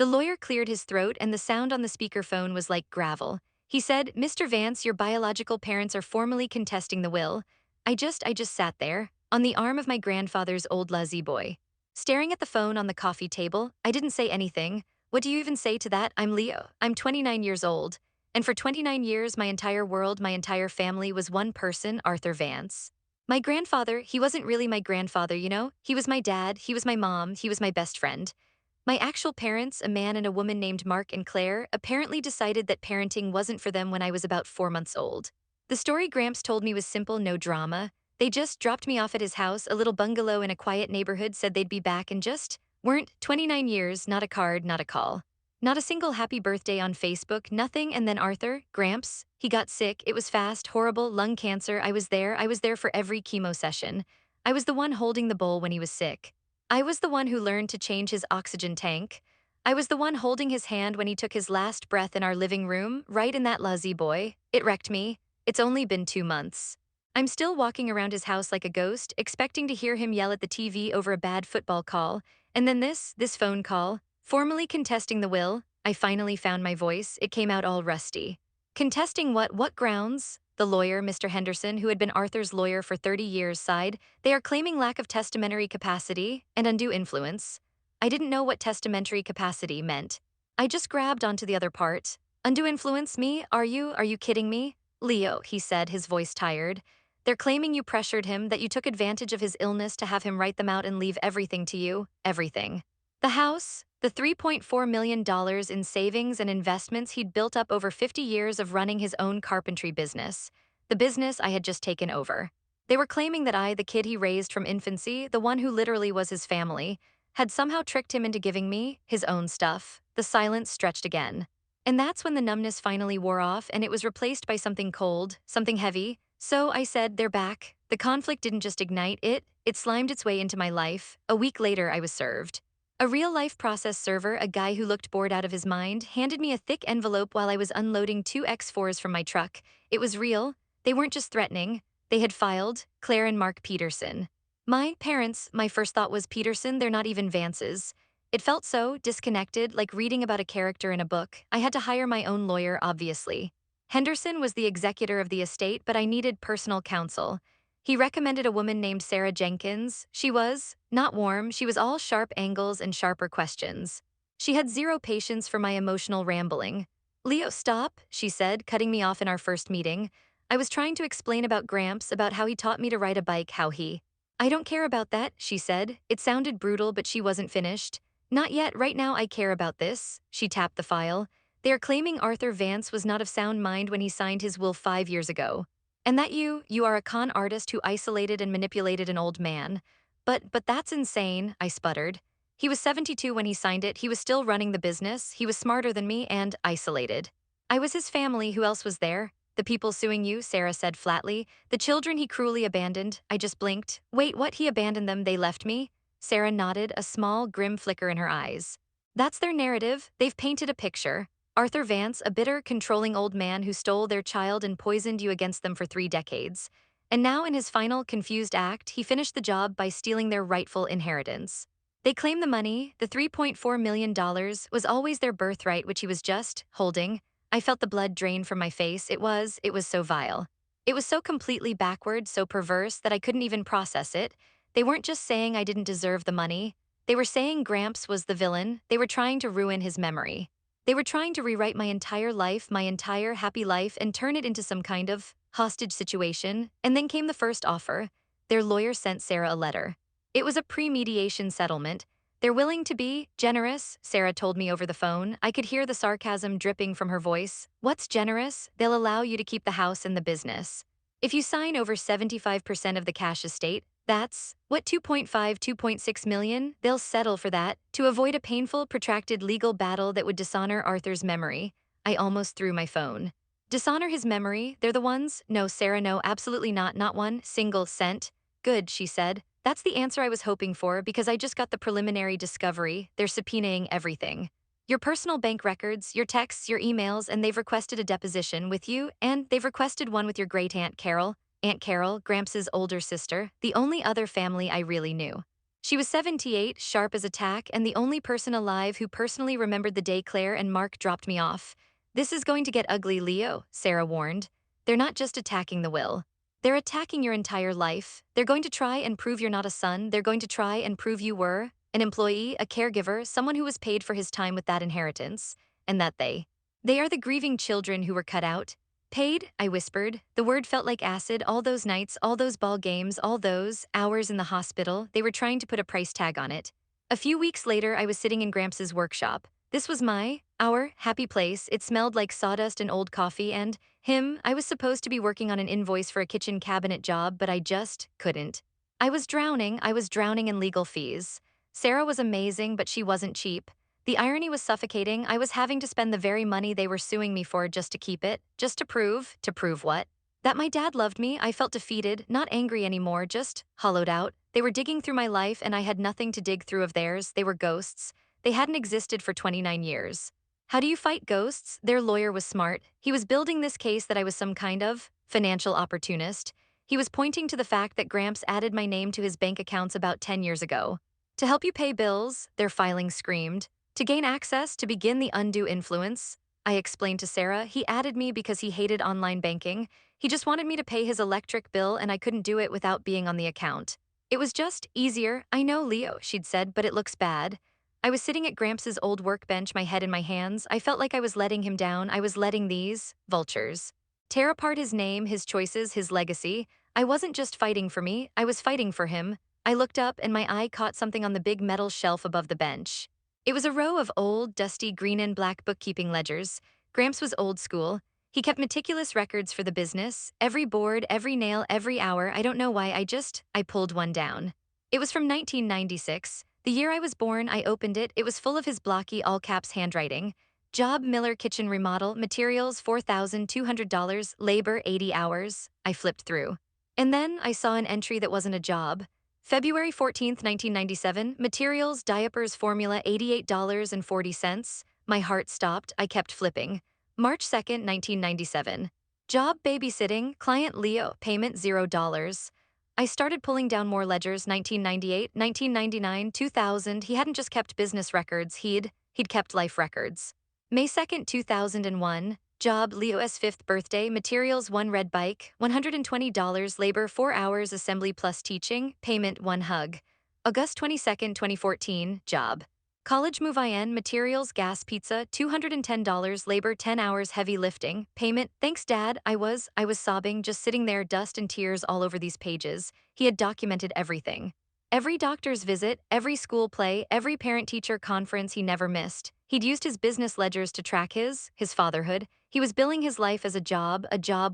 The lawyer cleared his throat and the sound on the speakerphone was like gravel. He said, "Mr. Vance, your biological parents are formally contesting the will." I just sat there, on the arm of my grandfather's old lazy boy. Staring at the phone on the coffee table, I didn't say anything. What do you even say to that? I'm Leo. I'm 29 years old. And for 29 years, my entire world, my entire family was one person, Arthur Vance. My grandfather, he wasn't really my grandfather, you know? He was my dad, he was my mom, he was my best friend. My actual parents, a man and a woman named Mark and Claire, apparently decided that parenting wasn't for them when I was about 4 months old. The story Gramps told me was simple, no drama. They just dropped me off at his house, a little bungalow in a quiet neighborhood, said they'd be back, and just weren't. 29 years, not a card, not a call. Not a single happy birthday on Facebook, nothing. And then Arthur, Gramps, he got sick. It was fast, horrible, lung cancer. I was there for every chemo session. I was the one holding the bowl when he was sick. I was the one who learned to change his oxygen tank. I was the one holding his hand when he took his last breath in our living room, right in that lazy boy. It wrecked me. It's only been 2 months. I'm still walking around his house like a ghost, expecting to hear him yell at the TV over a bad football call. And then this phone call, formally contesting the will. I finally found my voice. It came out all rusty. Contesting what? What grounds? The lawyer, Mr. Henderson, who had been Arthur's lawyer for 30 years, sighed. They are claiming lack of testamentary capacity and undue influence. I didn't know what testamentary capacity meant. I just grabbed onto the other part. Undue influence? Me? Are you kidding me? Leo, he said, his voice tired. They're claiming you pressured him, that you took advantage of his illness to have him write them out and leave everything to you. Everything. The house, the $3.4 million in savings and investments he'd built up over 50 years of running his own carpentry business. The business I had just taken over. They were claiming that I, the kid he raised from infancy, the one who literally was his family, had somehow tricked him into giving me his own stuff. The silence stretched again. And that's when the numbness finally wore off and it was replaced by something cold, something heavy. So I said, they're back. The conflict didn't just ignite, it slimed its way into my life. A week later, I was served. A real-life process server, a guy who looked bored out of his mind, handed me a thick envelope while I was unloading two X4s from my truck. It was real. They weren't just threatening. They had filed, Claire and Mark Peterson. My parents, my first thought was Peterson, they're not even Vances. It felt so disconnected, like reading about a character in a book. I had to hire my own lawyer, obviously. Henderson was the executor of the estate, but I needed personal counsel. He recommended a woman named Sarah Jenkins. She was not warm, she was all sharp angles and sharper questions. She had zero patience for my emotional rambling. "Leo, stop," she said, cutting me off in our first meeting. I was trying to explain about Gramps, about how he taught me to ride a bike, how he. "I don't care about that," she said. It sounded brutal, but she wasn't finished. "Not yet, right now I care about this." She tapped the file. "They are claiming Arthur Vance was not of sound mind when he signed his will 5 years ago. And that you are a con artist who isolated and manipulated an old man. But that's insane," I sputtered. "He was 72 when he signed it, he was still running the business, he was smarter than me, and isolated. I was his family, who else was there? The people suing you," Sarah said flatly. "The children he cruelly abandoned." I just blinked. "Wait, what? He abandoned them, they left me?" Sarah nodded, a small, grim flicker in her eyes. "That's their narrative. They've painted a picture. Arthur Vance, a bitter, controlling old man who stole their child and poisoned you against them for 3 decades. And now in his final, confused act, he finished the job by stealing their rightful inheritance. They claim the money, the $3.4 million, was always their birthright, which he was just holding." I felt the blood drain from my face. It was so vile. It was so completely backward, so perverse, that I couldn't even process it. They weren't just saying I didn't deserve the money. They were saying Gramps was the villain. They were trying to ruin his memory. They were trying to rewrite my entire life, my entire happy life, and turn it into some kind of hostage situation. And then came the first offer. Their lawyer sent Sarah a letter. It was a pre-mediation settlement. "They're willing to be generous," Sarah told me over the phone. I could hear the sarcasm dripping from her voice. "What's generous? They'll allow you to keep the house and the business. If you sign over 75% of the cash estate, that's, what, 2.5, 2.6 million? They'll settle for that, to avoid a painful, protracted legal battle that would dishonor Arthur's memory." I almost threw my phone. "Dishonor his memory? They're the ones?" "No, Sarah, no, absolutely not, not one single cent." "Good," she said. "That's the answer I was hoping for, because I just got the preliminary discovery. They're subpoenaing everything. Your personal bank records, your texts, your emails, and they've requested a deposition with you, and they've requested one with your great-aunt Carol." Aunt Carol, Gramps' older sister, the only other family I really knew. She was 78, sharp as a tack, and the only person alive who personally remembered the day Claire and Mark dropped me off. This is going to get ugly, Leo, Sarah warned. They're not just attacking the will. They're attacking your entire life. They're going to try and prove you're not a son. They're going to try and prove you were an employee, a caregiver, someone who was paid for his time with that inheritance, and that they are the grieving children who were cut out. Paid, I whispered. The word felt like acid. All those nights, all those ball games, all those hours in the hospital, they were trying to put a price tag on it. A few weeks later, I was sitting in Gramps' workshop. This was our happy place. It smelled like sawdust and old coffee, and I was supposed to be working on an invoice for a kitchen cabinet job, but I just couldn't. I was drowning in legal fees. Sarah was amazing, but she wasn't cheap. The irony was suffocating. I was having to spend the very money they were suing me for just to keep it, just to prove what? That my dad loved me. I felt defeated, not angry anymore, just hollowed out. They were digging through my life and I had nothing to dig through of theirs. They were ghosts. They hadn't existed for 29 years. How do you fight ghosts? Their lawyer was smart. He was building this case that I was some kind of financial opportunist. He was pointing to the fact that Gramps added my name to his bank accounts about 10 years ago. To help you pay bills, their filing screamed. To gain access, to begin the undue influence, I explained to Sarah, he added me because he hated online banking. He just wanted me to pay his electric bill and I couldn't do it without being on the account. It was just easier. I know, Leo, she'd said, but it looks bad. I was sitting at Gramps' old workbench, my head in my hands. I felt like I was letting him down. I was letting these vultures tear apart his name, his choices, his legacy. I wasn't just fighting for me, I was fighting for him. I looked up and my eye caught something on the big metal shelf above the bench. It was a row of old, dusty green and black bookkeeping ledgers. Gramps was old school. He kept meticulous records for the business, every board, every nail, every hour. I don't know why, I pulled one down. It was from 1996. The year I was born. I opened it. It was full of his blocky, all-caps handwriting. Job Miller kitchen remodel, materials $4,200, labor 80 hours. I flipped through. And then I saw an entry that wasn't a job. February 14th, 1997, materials, diapers, formula, $88.40. My heart stopped. I kept flipping. March 2nd, 1997. Job babysitting, client Leo, payment $0. I started pulling down more ledgers. 1998, 1999, 2000. He hadn't just kept business records, he'd kept life records. May 2nd, 2001. Job Leo's 5th birthday, materials 1 red bike, $120, labor 4 hours, assembly plus teaching, payment 1 hug. August 22nd, 2014, job. College move in, materials, gas, pizza, $210, labor 10 hours, heavy lifting, payment, thanks dad. I was sobbing, just sitting there, dust and tears all over these pages. He had documented everything. Every doctor's visit, every school play, every parent-teacher conference he never missed. He'd used his business ledgers to track his fatherhood. He was billing his life as a job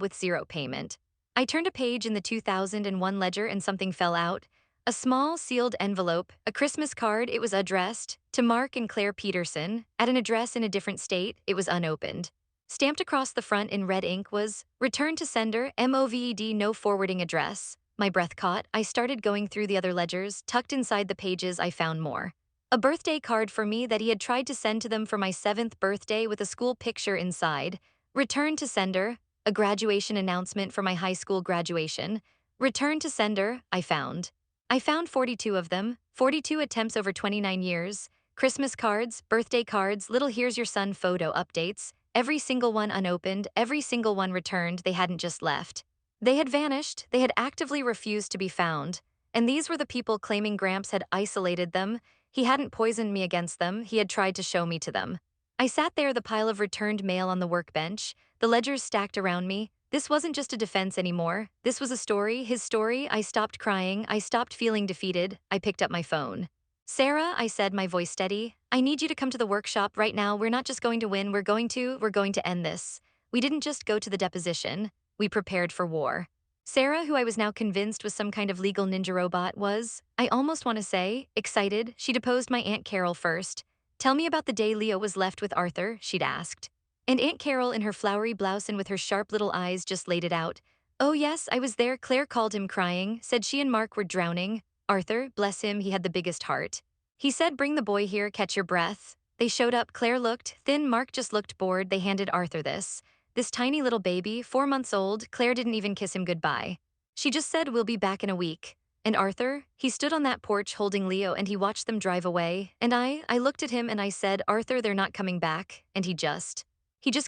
with zero payment. I turned a page in the 2001 ledger and something fell out. A small sealed envelope, a Christmas card. It was addressed to Mark and Claire Peterson, at an address in a different state. It was unopened. Stamped across the front in red ink was, "Return to sender, MOVED, no forwarding address." My breath caught. I started going through the other ledgers. Tucked inside the pages, I found more. A birthday card for me that he had tried to send to them for my 7th birthday with a school picture inside. Return to sender. A graduation announcement for my high school graduation. Return to sender, I found. I found 42 of them, 42 attempts over 29 years. Christmas cards, birthday cards, little here's your son photo updates. Every single one unopened, every single one returned. They hadn't just left. They had vanished. They had actively refused to be found. And these were the people claiming Gramps had isolated them. He hadn't poisoned me against them. He had tried to show me to them. I sat there, the pile of returned mail on the workbench, the ledgers stacked around me. This wasn't just a defense anymore. This was a story, his story. I stopped crying. I stopped feeling defeated. I picked up my phone. "Sarah," I said, my voice steady, "I need you to come to the workshop right now. We're not just going to win. We're going to end this." We didn't just go to the deposition. We prepared for war. Sarah, who I was now convinced was some kind of legal ninja robot, was, I almost want to say, excited. She deposed my Aunt Carol first. "Tell me about the day Leo was left with Arthur," she'd asked. And Aunt Carol, in her flowery blouse and with her sharp little eyes, just laid it out. "Oh yes, I was there." Claire called him crying, said she and Mark were drowning. Arthur, bless him, he had the biggest heart. He said, "Bring the boy here, catch your breath." They showed up. Claire looked thin, Mark just looked bored. They handed Arthur this tiny little baby, 4 months old. Claire didn't even kiss him goodbye. She just said, "We'll be back in a week." And Arthur? He stood on that porch holding Leo and he watched them drive away. And I looked at him and I said, Arthur, they're not coming back. And he just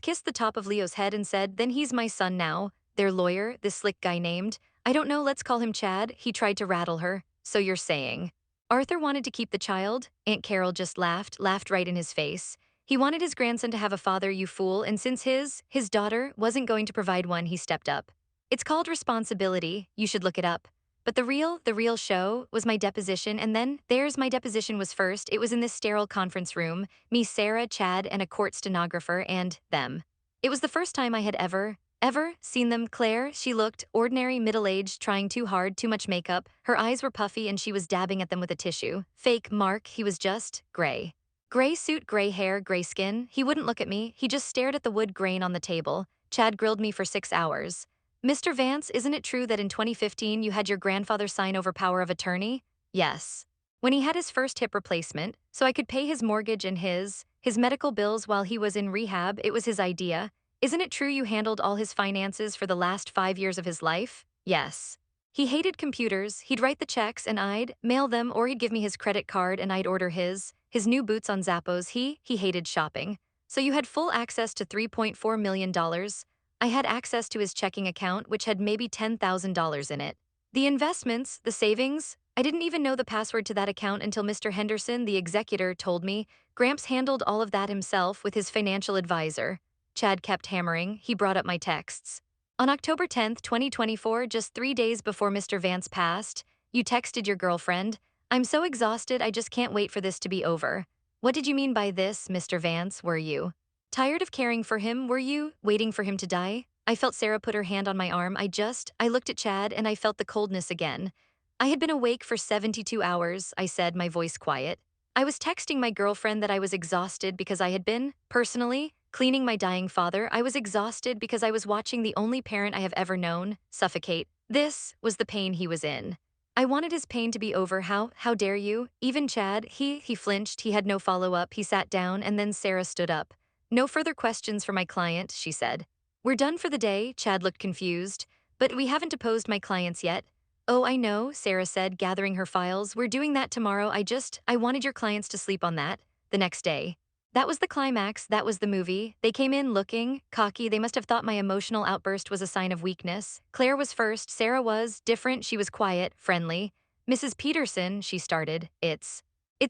kissed the top of Leo's head and said, then he's my son now. Their lawyer, this slick guy named, I don't know, let's call him Chad. He tried to rattle her. So you're saying Arthur wanted to keep the child? Aunt Carol just laughed right in his face. He wanted his grandson to have a father, you fool, and since his daughter wasn't going to provide one, he stepped up. It's called responsibility, you should look it up. But the real show was my deposition, and then there's my deposition was first. It was in this sterile conference room, me, Sarah, Chad, and a court stenographer, and them. It was the first time I had ever seen them. Claire, she looked ordinary, middle-aged, trying too hard, too much makeup. Her eyes were puffy and she was dabbing at them with a tissue. Fake Mark, he was just gray. Gray suit, gray hair, gray skin. He wouldn't look at me. He just stared at the wood grain on the table. Chad grilled me for 6 hours. Mr. Vance, isn't it true that in 2015 you had your grandfather sign over power of attorney? Yes. When he had his first hip replacement, so I could pay his mortgage and his medical bills while he was in rehab, it was his idea. Isn't it true you handled all his finances for the last 5 years of his life? Yes. He hated computers. He'd write the checks and I'd mail them, or he'd give me his credit card and I'd order his new boots on Zappos. He hated shopping. So you had full access to $3.4 million. I had access to his checking account, which had maybe $10,000 in it. The investments, the savings, I didn't even know the password to that account until Mr. Henderson, the executor, told me. Gramps handled all of that himself with his financial advisor. Chad kept hammering. He brought up my texts. On October 10th, 2024, just 3 days before Mr. Vance passed, you texted your girlfriend, I'm so exhausted, I just can't wait for this to be over. What did you mean by this, Mr. Vance? Were you tired of caring for him? Were you waiting for him to die? I felt Sarah put her hand on my arm. I looked at Chad and I felt the coldness again. I had been awake for 72 hours, I said, my voice quiet. I was texting my girlfriend that I was exhausted because I had been, personally, cleaning my dying father. I was exhausted because I was watching the only parent I have ever known suffocate. This was the pain he was in. I wanted his pain to be over. How dare you? Even Chad, he flinched. He had no follow-up. He sat down and then Sarah stood up. No further questions for my client, she said. We're done for the day, Chad looked confused. But we haven't deposed my clients yet. Oh, I know, Sarah said, gathering her files. We're doing that tomorrow. I wanted your clients to sleep on that. The next day. That was the climax, that was the movie. They came in looking cocky. They must have thought my emotional outburst was a sign of weakness. Claire was first, Sarah was different. She was quiet, friendly. Mrs. Peterson, she started. It's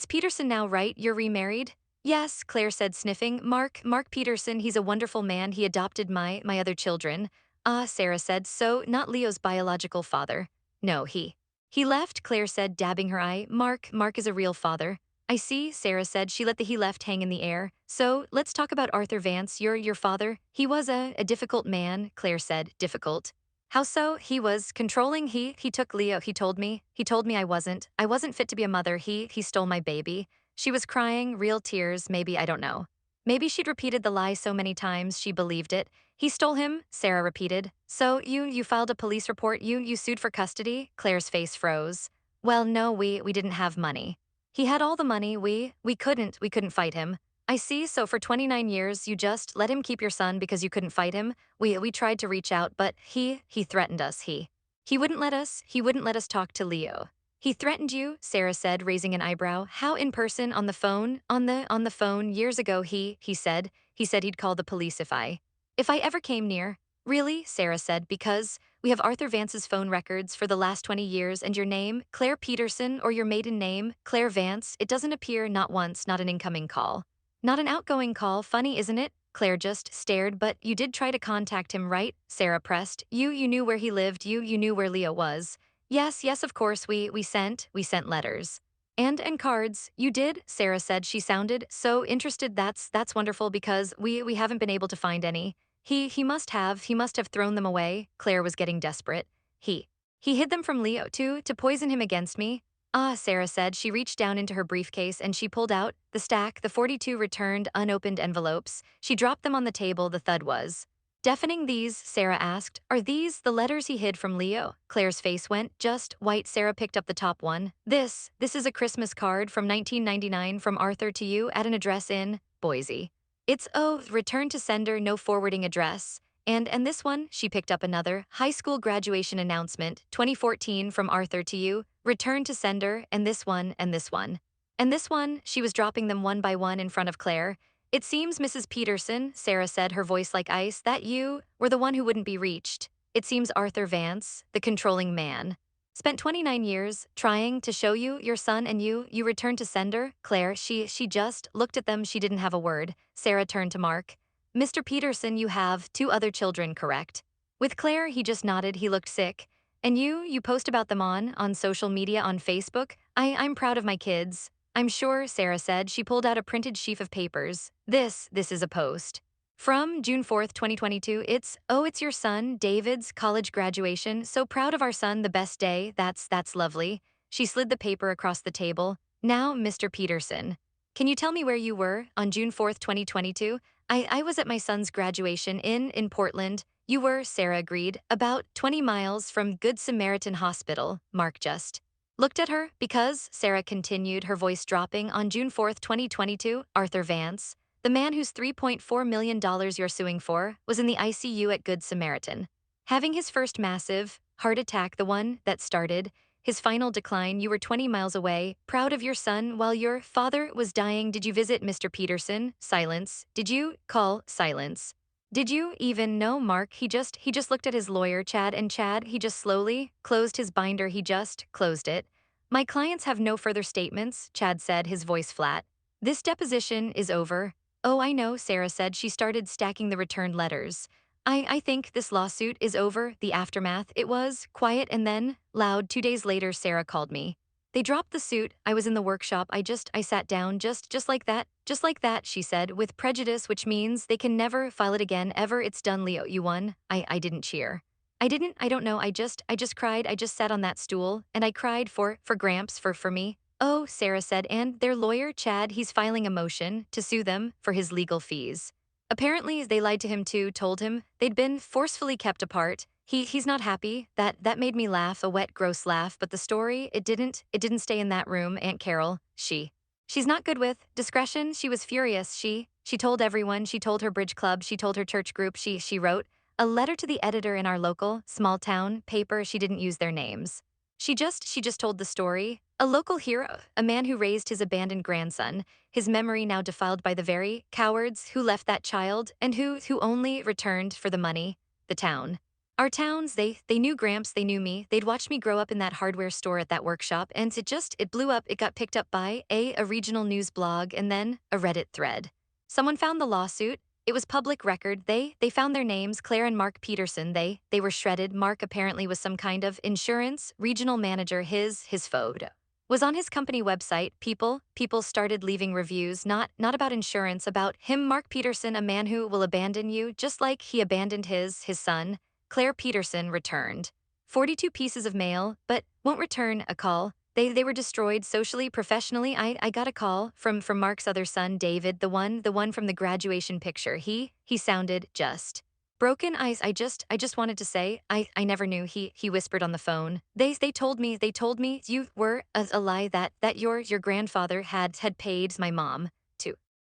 Peterson now, right? You're remarried? Yes, Claire said, sniffing. Mark Peterson, he's a wonderful man. He adopted my other children. Ah, Sarah said, so not Leo's biological father. No, he left, Claire said, dabbing her eye. Mark is a real father. I see, Sarah said. She let the he left hang in the air. So, let's talk about Arthur Vance, your father. He was a difficult man, Claire said. Difficult. How so? He was controlling. He took Leo. He told me I wasn't fit to be a mother. He stole my baby. She was crying, real tears, maybe, I don't know. Maybe she'd repeated the lie so many times she believed it. He stole him, Sarah repeated. So, you filed a police report, you sued for custody? Claire's face froze. Well, no, we didn't have money. He had all the money. We couldn't fight him. I see, so for 29 years you just let him keep your son because you couldn't fight him? We tried to reach out, but he threatened us. He wouldn't let us talk to Leo. He threatened you, Sarah said, raising an eyebrow. How, in person, on the phone? On the phone years ago. He said he'd call the police if I ever came near. Really? Sarah said, because we have Arthur Vance's phone records for the last 20 years and your name, Claire Peterson, or your maiden name, Claire Vance, it doesn't appear not once, not an incoming call. Not an outgoing call. Funny, isn't it? Claire just stared. But you did try to contact him, right? Sarah pressed. You knew where he lived. You knew where Leo was. Yes, of course, we sent letters. And cards. You did? Sarah said. She sounded so interested. That's wonderful because we haven't been able to find any. He must have thrown them away. Claire was getting desperate. He hid them from Leo to poison him against me. Ah, Sarah said. She reached down into her briefcase and she pulled out the 42 returned unopened envelopes. She dropped them on the table. The thud was deafening. These, Sarah asked, are these the letters he hid from Leo? Claire's face went just white. Sarah picked up the top one. This is a Christmas card from 1999 from Arthur to you at an address in Boise. It's return to sender, no forwarding address. And this one, she picked up another, high school graduation announcement, 2014 from Arthur to you, return to sender, and this one, and this one. And this one, she was dropping them one by one in front of Claire. It seems, Mrs. Peterson, Sarah said, her voice like ice, that you were the one who wouldn't be reached. It seems Arthur Vance, the controlling man, spent 29 years trying to show you your son, and you returned to sender. Claire, she just looked at them. She didn't have a word. Sarah turned to Mark. Mr. Peterson, you have two other children, correct? With Claire, he just nodded. He looked sick. And you post about them on social media, on Facebook? I'm proud of my kids. I'm sure, Sarah said. She pulled out a printed sheaf of papers. This is a post. From June 4th, 2022, it's your son, David's college graduation. So proud of our son, the best day. That's lovely. She slid the paper across the table. Now, Mr. Peterson, can you tell me where you were on June 4th, 2022? I was at my son's graduation in Portland. You were, Sarah agreed, about 20 miles from Good Samaritan Hospital. Mark just looked at her. Because, Sarah continued, her voice dropping, on June 4th, 2022, Arthur Vance, the man whose $3.4 million you're suing for, was in the ICU at Good Samaritan, having his first massive heart attack, the one that started his final decline. You were 20 miles away, proud of your son, while your father was dying. Did you visit Mr. Peterson? Silence. Did you call? Silence. Did you even know, Mark? He just looked at his lawyer, Chad, and Chad, he just slowly closed his binder. He just closed it. My clients have no further statements, Chad said, his voice flat. This deposition is over. Oh, I know, Sarah said. She started stacking the returned letters. I think this lawsuit is over. The aftermath. It was quiet and then loud. 2 days later, Sarah called me. They dropped the suit. I was in the workshop. I sat down just like that. Just like that, she said, with prejudice, which means they can never file it again, ever. It's done, Leo. You won. I didn't cheer. I don't know. I just cried. I just sat on that stool and I cried for Gramps, for me. Oh, Sarah said, and their lawyer, Chad, he's filing a motion to sue them for his legal fees. Apparently, they lied to him too, told him they'd been forcefully kept apart. He's not happy. That made me laugh, a wet, gross laugh, but the story, it didn't stay in that room, Aunt Carol. She's not good with discretion. She was furious. She told everyone. She told her bridge club. She told her church group. She wrote a letter to the editor in our local, small town paper. She didn't use their names. She just told the story. A local hero, a man who raised his abandoned grandson, his memory now defiled by the very cowards who left that child and who only returned for the money, the town. Our towns, they knew Gramps, they knew me. They'd watched me grow up in that hardware store at that workshop, and it blew up. It got picked up by a regional news blog and then a Reddit thread. Someone found the lawsuit. It was public record. They found their names, Claire and Mark Peterson. They were shredded. Mark apparently was some kind of insurance regional manager. His photo was on his company website. People started leaving reviews, not about insurance, about him, Mark Peterson, a man who will abandon you just like he abandoned his son. Claire Peterson returned 42 pieces of mail, but won't return a call. They were destroyed socially, professionally. I got a call from Mark's other son, David, the one from the graduation picture. He sounded just broken. I just wanted to say, I never knew, he whispered on the phone. They told me you were a lie, that your grandfather had paid my mom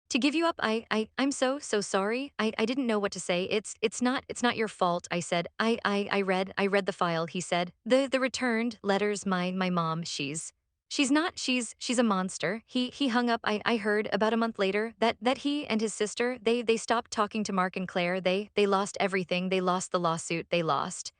to give you up. I'm so sorry. I didn't know what to say. It's not your fault, I said. I read the file, he said. The returned letters, my mom, she's a monster. He hung up. I heard about a month later that he and his sister, they stopped talking to Mark and Claire. They lost everything. They lost the lawsuit. They lost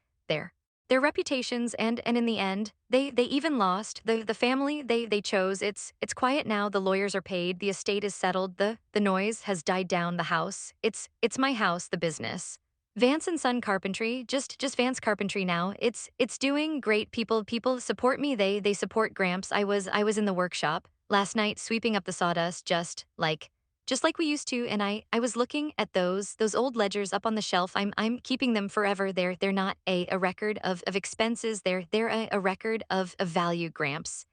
their reputations, and in the end, they even lost the family they chose. It's quiet now. The lawyers are paid. The estate is settled. The noise has died down. The house, it's my house. The business, Vance and Son Carpentry, just Vance Carpentry now. It's doing great. People support me. They support Gramps. I was in the workshop last night sweeping up the sawdust, just like we used to, and I was looking at those old ledgers up on the shelf. I'm keeping them forever. They're not a record of expenses. They're a record of value. Gramps,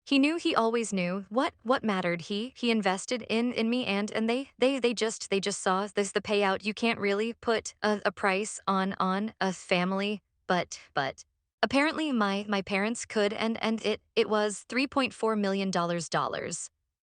he knew, he always knew what mattered. He invested in me, and they just saw this, the payout. You can't really put a price on a family, but apparently my parents could, and it was $3.4 million.